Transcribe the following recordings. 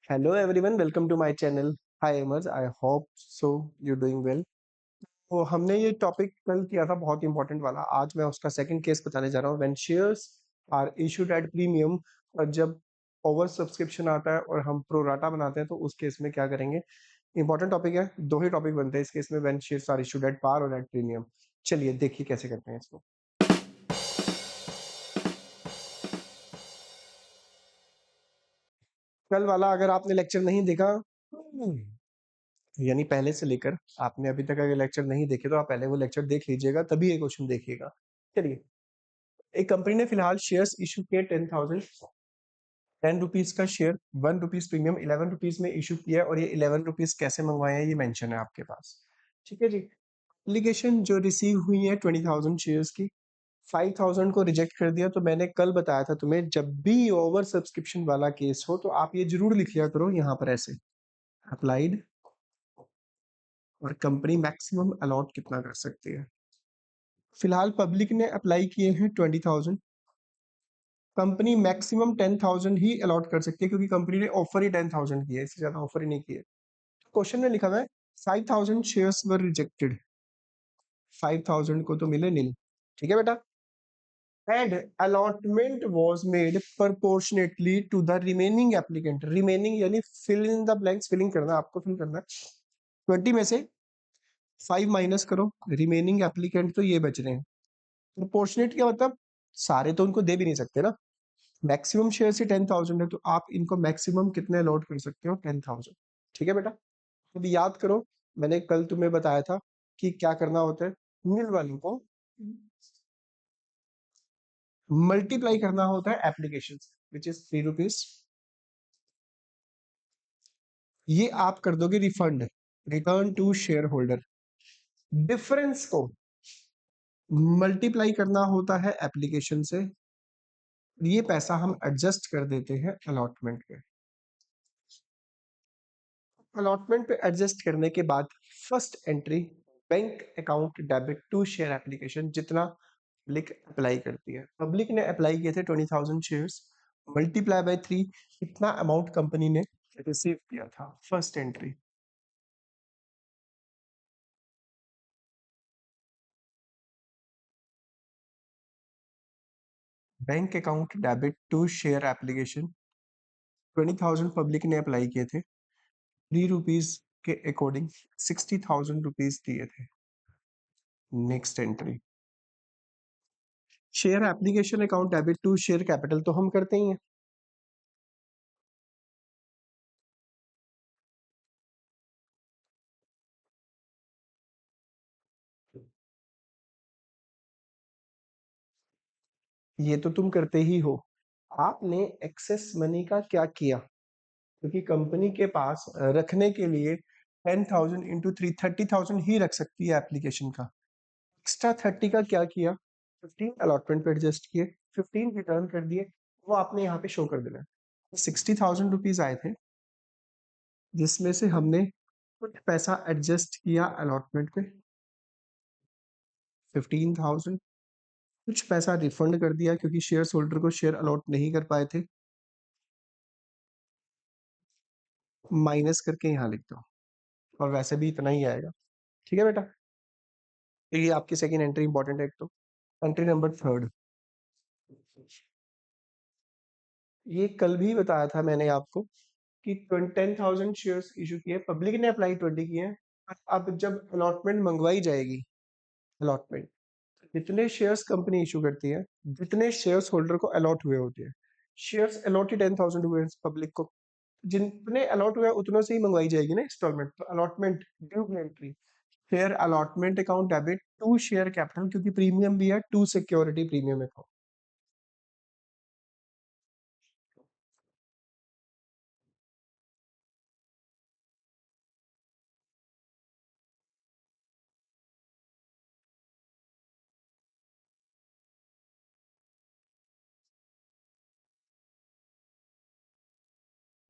Hello everyone, welcome to my channel. Hi अमर्स, I hope so you doing well. तो हमने ये topic कल किया था, बहुत इंपॉर्टेंट वाला। आज मैं उसका सेकंड केस बताने जा रहा हूँ। When shares are issued at premium, और जब ओवर सब्सक्रिप्शन आता है और हम प्रोराटा बनाते हैं तो उस केस में क्या करेंगे। इंपॉर्टेंट टॉपिक है, दो ही टॉपिक बनते हैं इस केस में, when shares are issued at par और एट प्रीमियम। चलिए देखिए कैसे करते हैं इसको। कल वाला अगर आपने लेक्चर नहीं देखा, यानी पहले से लेकर आपने अभी तक अगर लेक्चर नहीं देखे तो आप पहले वो लेक्चर देख लीजिएगा, तभी ये क्वेश्चन देखिएगा। चलिए, एक कंपनी ने फिलहाल शेयर्स इशू किए 10,000, 10 रुपीज का शेयर, 1 रुपीज प्रीमियम, 11 रुपीज में इशू किया है, और ये 11 रुपीज कैसे मंगवाए हैं ये मेंशन है आपके पास। ठीक है जी। एप्लीकेशन जो रिसीव हुई है 20,000 शेयर्स की, 5,000 को रिजेक्ट कर दिया। तो मैंने कल बताया था तुम्हें, जब भी ओवर सब्सक्रिप्शन वाला केस हो तो आप ये जरूर लिख लिया करो यहाँ पर ऐसे, अप्लाइड और कंपनी मैक्सिमम अलॉट कितना कर सकती है। फिलहाल पब्लिक ने अप्लाई किए हैं 20,000, कंपनी मैक्सिमम 10,000 ही अलॉट कर सकती है, क्योंकि कंपनी ने ऑफर ही 10,000 किया है, इससे ज्यादा ऑफर ही नहीं किया। क्वेश्चन में लिखा हुआ है 5,000 शेयर्स वर रिजेक्टेड, 5,000 को तो मिले नील। ठीक है बेटा। And allotment was made proportionately to the remaining applicant. Remaining यानी fill in the blanks, filling करना आपको, फिल करना। 20 में से 5 माइनस करो, रिमेनिंग एप्लीकेंट तो ये बच रहे हैं। प्रोपोर्शनेट क्या मतलब, सारे तो उनको दे भी नहीं सकते ना। मैक्सिमम शेयर से 10,000 है तो आप इनको मैक्सिमम कितने अलॉट कर सकते हो, 10,000। ठीक है बेटा। अब याद करो, मैंने कल तुम्हें बताया था कि क्या करना होता है। नील वालों को मल्टीप्लाई करना होता है एप्लीकेशन, विच इज 3 रुपीज। ये आप कर दोगे refund, return to share holder. Difference को मल्टीप्लाई करना होता है एप्लीकेशन से। ये पैसा हम एडजस्ट कर देते हैं अलॉटमेंट पे। अलॉटमेंट पे एडजस्ट करने के बाद first entry, bank account debit to share application, जितना पब्लिक अप्लाई करती है। पब्लिक ने अप्लाई किए थे 20,000 शेयर्स, मल्टीप्लाई बाय 3, इतना अमाउंट कंपनी ने रिसीव किया था। First entry, bank account debit to share application, 20,000 public ने अप्लाई किए थे, 3 रुपीज के अकॉर्डिंग 60,000 रुपीज दिए थे। Next entry, share application account debit to share capital तो हम करते ही हैं। ये तो तुम करते ही हो। आपने एक्सेस मनी का क्या किया, क्योंकि कंपनी के पास रखने के लिए 10,000 इंटू 3, 30,000 ही रख सकती है एप्लीकेशन का। एक्स्ट्रा 30 का क्या किया, 15 अलॉटमेंट पे एडजस्ट किए, 15 रिटर्न कर दिए। वो आपने यहाँ पे शो कर देना है। 60,000 रुपीज आए थे, जिसमें से हमने कुछ पैसा एडजस्ट किया अलॉटमेंट पे, 15,000। कुछ पैसा रिफंड कर दिया क्योंकि शेयर होल्डर को शेयर अलॉट नहीं कर पाए थे, माइनस करके यहाँ लिख दो, और वैसे भी इतना ही आएगा। ठीक है बेटा। तो ये आपकी सेकंड एंट्री इंपॉर्टेंट है। एक तो एंट्री नंबर थर्ड, ये कल भी बताया था मैंने आपको कि 10,000 शेयर्स इशू किए, पब्लिक ने अप्लाई 20 किए हैं। अब जब अलॉटमेंट मंगवाई जाएगी, अलॉटमेंट जितने शेयर्स कंपनी इशू करती है, जितने शेयर्स होल्डर को अलॉट हुए होते हैं, शेयर्स अलॉट ही 10,000 हुए पब्लिक को, जितने अलॉट हुए उतनों से ही मंगवाई जाएगी ना इंस्टॉलमेंट। तो allotment due entry, share allotment account debit to share capital, क्योंकि प्रीमियम भी है, to security premium account.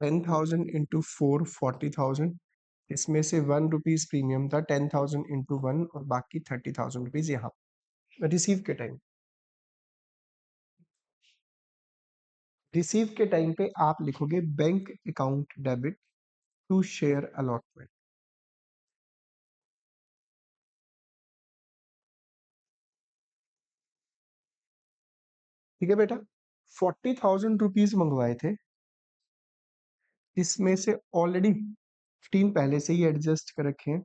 10,000 into 4, 40,000। इसमें से 1 रुपीज प्रीमियम था, 10,000 इंटू 1, और बाकी 30,000 रुपीज यहाँ रिसीव के टाइम। रिसीव के टाइम पे आप लिखोगे bank account debit to share allotment. ठीक है बेटा, 40,000 रुपीज मंगवाए थे, इसमें से ऑलरेडी 15 पहले से ही एडजस्ट कर रखे हैं।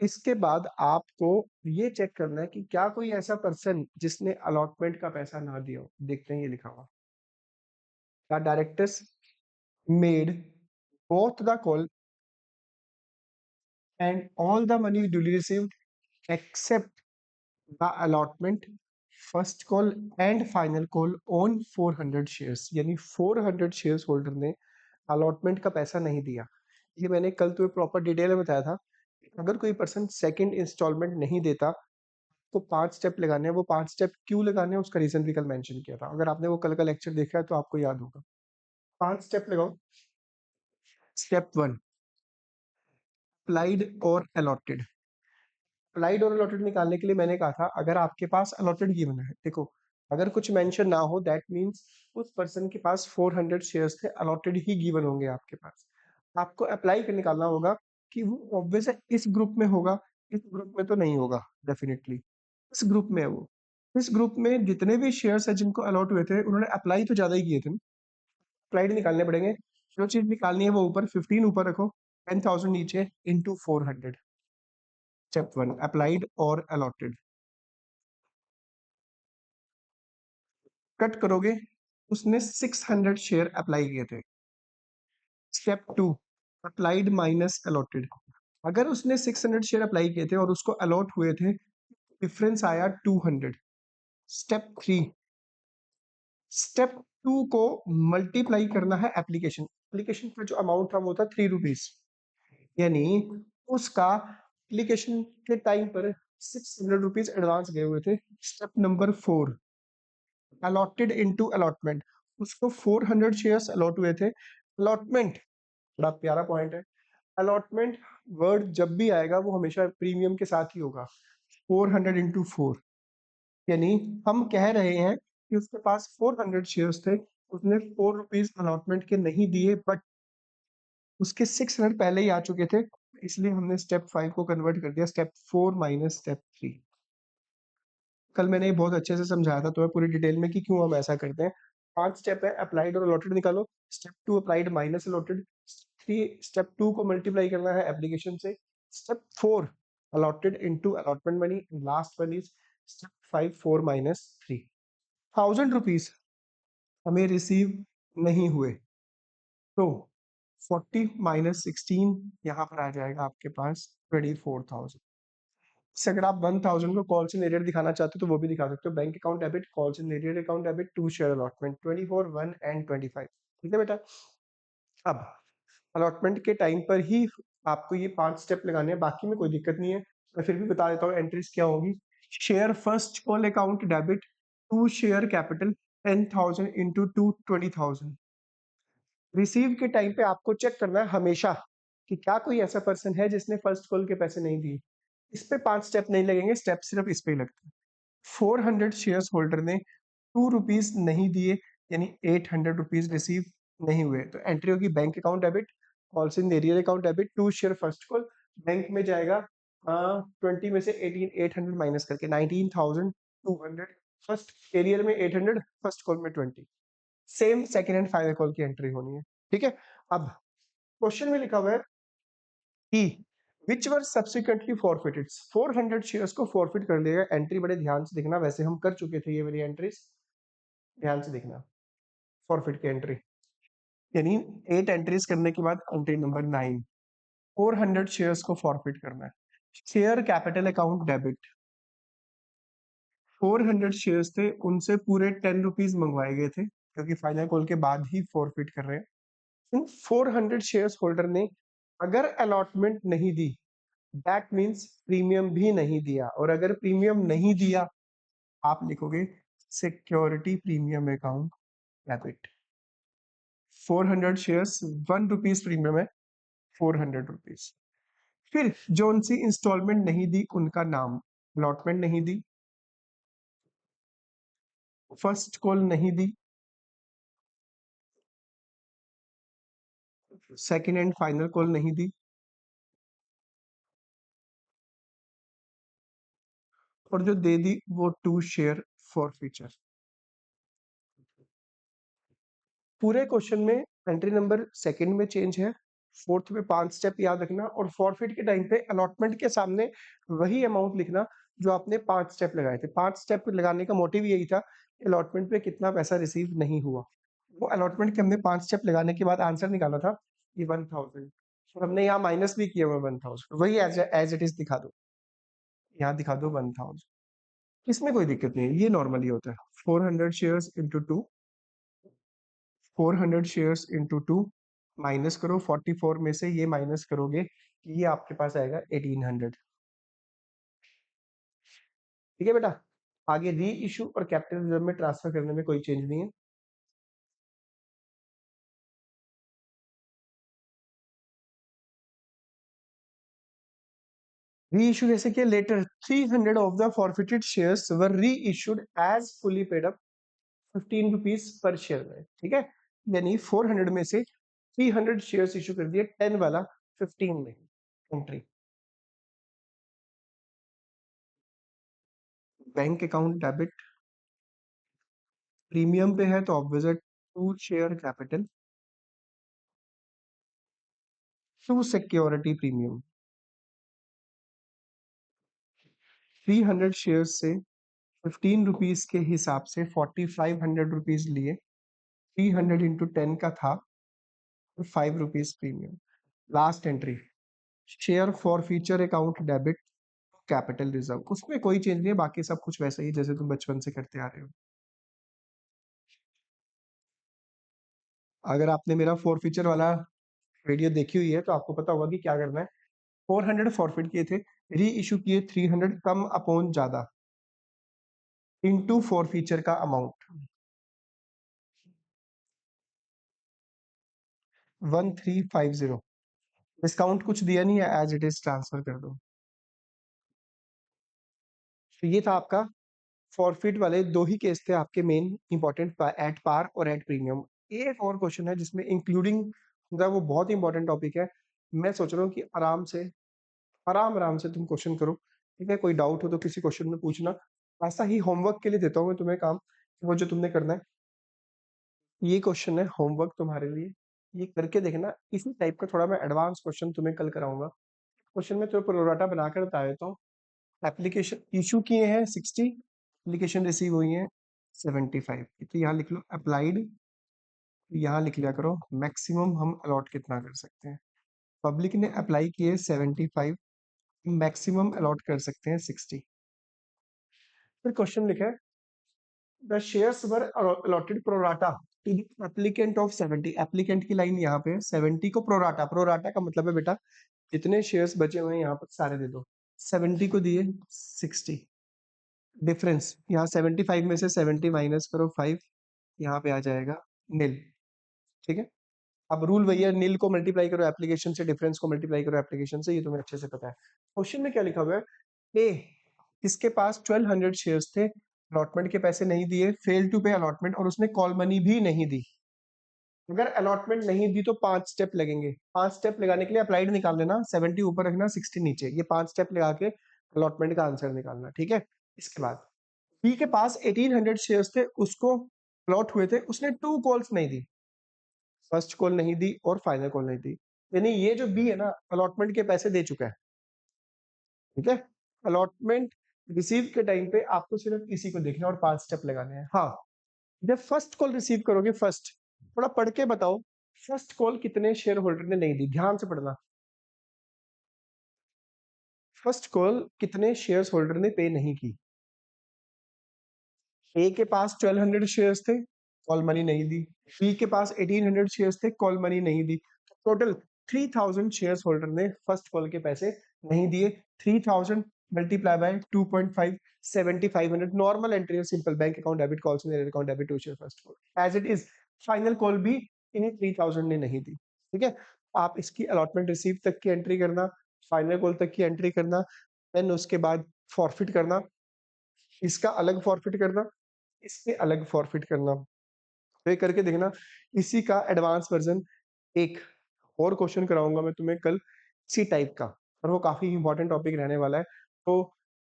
इसके बाद आपको ये चेक करना है कि क्या कोई ऐसा पर्सन जिसने अलॉटमेंट का पैसा ना दिया हो। देखते हैं ये लिखा हुआ, the directors made both the call and all the money duly received except the allotment first call and final call on 400 shares। यानी 400 शेयर्स होल्डर ने अलॉटमेंट का पैसा नहीं दिया। ये मैंने कल तुम्हें प्रॉपर डिटेल में बताया था। अगर कोई पर्सन सेकंड इंस्टॉलमेंट नहीं देता तो 5 स्टेप लगाने हैं। वो 5 स्टेप क्यों लगाने हैं उसका रीजन भी कल मेंशन किया था। अगर आपने वो कल का लेक्चर देखा है तो आपको याद होगा। 5 स्टेप लगाओ। स्टेप 1, अप्लाइड और अलॉटेड। अप्लाइड और अलॉटेड निकालने के लिए मैंने कहा था अगर आपके पास अलॉटेड गिवन है, देखो अगर कुछ मेंशन ना हो दैट मींस उस पर्सन के पास 400 शेयर्स थे, अलॉटेड ही गिवन होंगे आपके पास। आपको अप्लाई कर निकालना होगा कि वो ऑब्वियस है इस ग्रुप में होगा, इस ग्रुप में तो नहीं होगा डेफिनेटली, इस ग्रुप में है वो। इस ग्रुप में जितने भी शेयर्स है जिनको अलॉट हुए थे उन्होंने अप्लाई तो ज्यादा ही किए थे ना, अप्लाइड निकालने पड़ेंगे। जो चीज निकालनी है वो ऊपर 15 ऊपर रखो, 10,000 नीचे इंटू 400। स्टेप 1, अप्लाइड और अलॉटेड। कट करोगे, उसने 600 शेयर अप्लाई किए थे। Step 2, applied minus allotted. अगर उसने 600 शेयर अप्लाई किए थे और उसको अलॉट हुए थे, डिफरेंस आया 200। स्टेप 3, स्टेप 2 को मल्टीप्लाई करना है एप्लीकेशन। एप्लीकेशन का जो अमाउंट था वो था 3 रुपीज, यानी उसका एप्लीकेशन के टाइम पर 600 रुपीज एडवांस गए हुए थे। Step number 4, allotted into allotment. उसको 400 शेयर्स अलॉट हुए थे। अलॉटमेंट बड़ा प्यारा पॉइंट है। अलॉटमेंट वर्ड जब भी आएगा वो हमेशा प्रीमियम के साथ ही होगा। 400 इंटू 4, यानी हम कह रहे हैं कि उसके पास 400 शेयर्स थे, उसने 4 रुपीज अलॉटमेंट के नहीं दिए, बट उसके 600 पहले ही आ चुके थे, इसलिए हमने स्टेप 5 को कन्वर्ट कर दिया स्टेप 4 माइनस स्टेप 3। कल मैंने ये बहुत अच्छे से समझाया था तुम्हें पूरी डिटेल में कि क्यों हम ऐसा करते हैं। 5 स्टेप है, अप्लाइड और अलॉटेड निकालो। Step 2 applied minus allotted. 3 step 2 को मल्टीप्लाई करना है एप्लीकेशन से। Step 4 allotted into allotment money. Last one is step 5 4 minus 3। 1000 rupees हमें रिसीव नहीं हुए तो 40 माइनस 16 यहाँ पर आ जाएगा आपके पास 24,000। से अगर आप 1000 को कॉल्स इन एरियर दिखाना चाहते हो तो वो भी दिखा सकते हो। Bank account debit, calls in arrear account debit, to share allotment 24 1 and 25। ठीक है बेटा। अब अलॉटमेंट के टाइम पर ही आपको ये 5 स्टेप लगाने हैं, बाकी में कोई दिक्कत नहीं है। मैं फिर भी बता देता हूँ एंट्रीज क्या होगी। Share first call account debit to share capital 10,000 into two 20,000। Receive के टाइम पे आपको चेक करना है हमेशा कि क्या कोई ऐसा पर्सन है जिसने फर्स्ट कॉल के पैसे नहीं दिए। इस पे 5 स्टेप नहीं लगेंगे, स्टेप सिर्फ इस पे ही लगते हैं। 400 शेयर्स होल्डर ने 2 रुपीज नहीं दिए, यानी 800 रुपीज रिसीव नहीं हुए, तो एंट्री होगी bank account debit, calls in arrear account debit to share first call. बैंक में जाएगा 20 में से 800 माइनस करके 19,200। फर्स्ट एरियर में 800, फर्स्ट कॉल में 20। Same second and final call की एंट्री होनी है। ठीक है। अब क्वेश्चन में लिखा हुआ है कि विच वर सब्सिक्वेंटली फॉरफिटेड। 400 शेयर्स को फॉरफिट कर दिया गया। एंट्री बड़े ध्यान से देखना, वैसे हम कर चुके थे ये वाली एंट्रीज, ध्यान से देखना। फॉरफिट की एंट्री यानी 8 एंट्रीज करने के बाद एंट्री नंबर 9, 400 शेयर्स को फॉरफिट करना है। Share capital account debit, 400 shares थे, उनसे पूरे 10 रुपीज मंगवाए गए थे क्योंकि फाइनल कॉल के बाद ही फॉरफिट कर रहे हैं। इन 400 शेयर्स होल्डर ने अगर अलॉटमेंट नहीं दी दैट मीन्स प्रीमियम भी नहीं दिया, और अगर प्रीमियम नहीं दिया आप लिखोगे security premium account debit. 400 shares 1 rupees premium है, 400 रुपीज। फिर जो उनसे इंस्टॉलमेंट नहीं दी उनका नाम, अलॉटमेंट नहीं दी, फर्स्ट कॉल नहीं दी, सेकंड एंड फाइनल कॉल नहीं दी, और जो दे दी वो 2 शेयर फॉर फ्यूचर। पूरे क्वेश्चन में एंट्री नंबर सेकंड में चेंज है, फोर्थ में 5 स्टेप याद रखना, और फॉरफिट के टाइम पे अलॉटमेंट के सामने वही अमाउंट लिखना जो आपने 5 स्टेप लगाए थे। 5 स्टेप लगाने का मोटिव यही था अलॉटमेंट पे कितना पैसा रिसीव नहीं हुआ। वो अलॉटमेंट के हमने 5 स्टेप लगाने के बाद आंसर निकाला था कि 1000, और हमने यहाँ माइनस भी किया हुआ 1000, वही एज इट इज दिखा दो, यहाँ दिखा दो 1000। इसमें कोई दिक्कत नहीं है, ये नॉर्मली होता है। 400 shares into 2, 400 shares into 2, minus करो 44 में से ये माइनस करोगे, ये आपके पास आएगा 1800। ठीक है बेटा, आगे री इशू और कैपिटल रिजर्व में ट्रांसफर करने में कोई चेंज नहीं है। री इशू कैसे किया? Later 300 of the forfeited shares were re issued as fully paid up 15 rupees per share में। ठीक है, यानी 400 में से 300 शेयर्स इशू कर दिए 10 वाला 15 में। Entry bank account debit, premium पे है तो obvious 2 share capital, 2 security premium. 300 share से 15 रुपीज के हिसाब से 4500 रुपीज लिए, 300 इंटू 10 का था, 5 rupees premium. Last entry share for future account debit capital reserve, उसमें कोई चेंज नहीं है, बाकी सब कुछ वैसे ही जैसे तुम बचपन से करते आ रहे हो। अगर आपने मेरा फॉर फ्यूचर वाला वीडियो देखी हुई है तो आपको पता होगा कि क्या करना है। 400 फॉरफिट किए थे, री इशू किए 300 कम अपॉन ज्यादा इनटू फॉर फ्यूचर का अमाउंट 1350। डिस्काउंट कुछ दिया नहीं है, एज इट इज ट्रांसफर कर दो। तो ये था आपका फॉरफिट वाले दो ही केस थे आपके मेन इंपॉर्टेंट, एट पार और एट प्रीमियम। एक और क्वेश्चन है जिसमें इंक्लूडिंग होगा, वो बहुत इंपॉर्टेंट टॉपिक है। मैं सोच रहा हूँ कि आराम आराम से तुम क्वेश्चन करो। ठीक है, कोई डाउट हो तो किसी क्वेश्चन में पूछना। ऐसा ही होमवर्क के लिए देता हूँ मैं तुम्हें काम, वो जो तुमने करना है, ये क्वेश्चन है होमवर्क तुम्हारे लिए, ये करके देखना। इसी टाइप का थोड़ा मैं एडवांस क्वेश्चन तुम्हें कल कराऊंगा। क्वेश्चन में तो प्रोराटा बनाकर बता देता हूँ। एप्लीकेशन इशू किए हैं 60, एप्लीकेशन रिसीव हुई है 75, तो यहाँ लिख लो अप्लाइड, यहाँ लिख लिया करो मैक्सिमम हम अलॉट कितना कर सकते हैं। पब्लिक ने अप्लाई किए 75, मैक्सिमम अलॉट कर सकते हैं 60। फिर क्वेश्चन लिखा है the shares were allotted pro rata to the applicant of 70। Applicant की लाइन यहाँ पे 70 को प्रोराटा, प्रोराटा का मतलब है बेटा जितने शेयर्स बचे हुए हैं यहाँ पर सारे दे दो। 70 को दिए 60, डिफरेंस यहाँ 75 में से 70 माइनस करो 5, यहाँ पे आ जाएगा नील। ठीक है, अब रूल वही है, नील को मल्टीप्लाई करो एप्लीकेशन से, डिफरेंस को मल्टीप्लाई करो एप्लीकेशन से, ये तुम्हें अच्छे से पता है। क्वेश्चन में क्या लिखा हुआ है, ए इसके पास 1200 शेयर्स थे, अलॉटमेंट के पैसे नहीं दिए, फेल टू पे अलॉटमेंट, और उसने कॉल मनी भी नहीं दी। अगर अलॉटमेंट नहीं दी तो 5 स्टेप लगेंगे। 5 स्टेप लगाने के लिए अप्लाइड निकाल लेना, 70 ऊपर रखना 60 नीचे, ये 5 स्टेप लगा के अलॉटमेंट का आंसर निकालना। ठीक है, इसके बाद बी के पास 1800 शेयर्स थे, उसको अलॉट हुए थे, उसने 2 कॉल्स नहीं दी, फर्स्ट कॉल नहीं दी और फाइनल कॉल नहीं दी, यानी ये जो बी है ना अलॉटमेंट के पैसे दे चुका है। ठीक है, अलॉटमेंट रिसीव के टाइम पे आपको सिर्फ इसी को देखना और 5 स्टेप लगाने हैं। हाँ, जब फर्स्ट कॉल रिसीव करोगे, फर्स्ट थोड़ा पढ़ के बताओ, फर्स्ट कॉल कितने शेयर होल्डर ने नहीं दी, ध्यान से पढ़ना। फर्स्ट कॉल कितने शेयर होल्डर ने पे नहीं की? ए के पास 1200 शेयर्स थे, कॉल मनी नहीं दी। बी के पास 1800 शेयर्स थे, कॉल मनी नहीं दी। टोटल 3000 शेयर होल्डर ने फर्स्ट कॉल के पैसे नहीं दिए। 3000 multiply by 2.5, 7500 normal entry of simple bank account debit, calls in account debit to share first call as it is. Final call भी इन्हीं 3000 ने नहीं दी। ठीक है, आप इसकी अलॉटमेंट रिसीव तक की एंट्री करना, फाइनल कॉल तक की एंट्री करना, देन उसके बाद फॉरफिट करना, इसका अलग फॉरफिट करना, इसके अलग फॉरफिट करना। तो ये करके देखना। इसी का एडवांस वर्जन एक और क्वेश्चन कराऊंगा मैं तुम्हें कल इसी टाइप का, और वो काफी इंपॉर्टेंट टॉपिक रहने वाला है। तो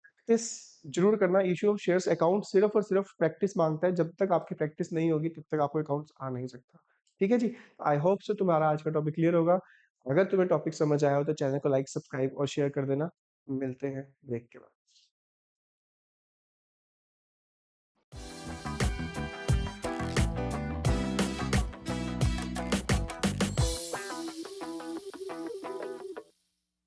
प्रैक्टिस जरूर करना। इशू ऑफ शेयर्स अकाउंट सिर्फ और सिर्फ प्रैक्टिस मांगता है, जब तक आपकी प्रैक्टिस नहीं होगी तब तक आपको अकाउंट्स आ नहीं सकता। ठीक है जी, आई होप सो तुम्हारा आज का टॉपिक क्लियर होगा। अगर तुम्हें टॉपिक समझ आया हो तो चैनल को लाइक, सब्सक्राइब और शेयर कर देना। मिलते हैं ब्रेक के बाद।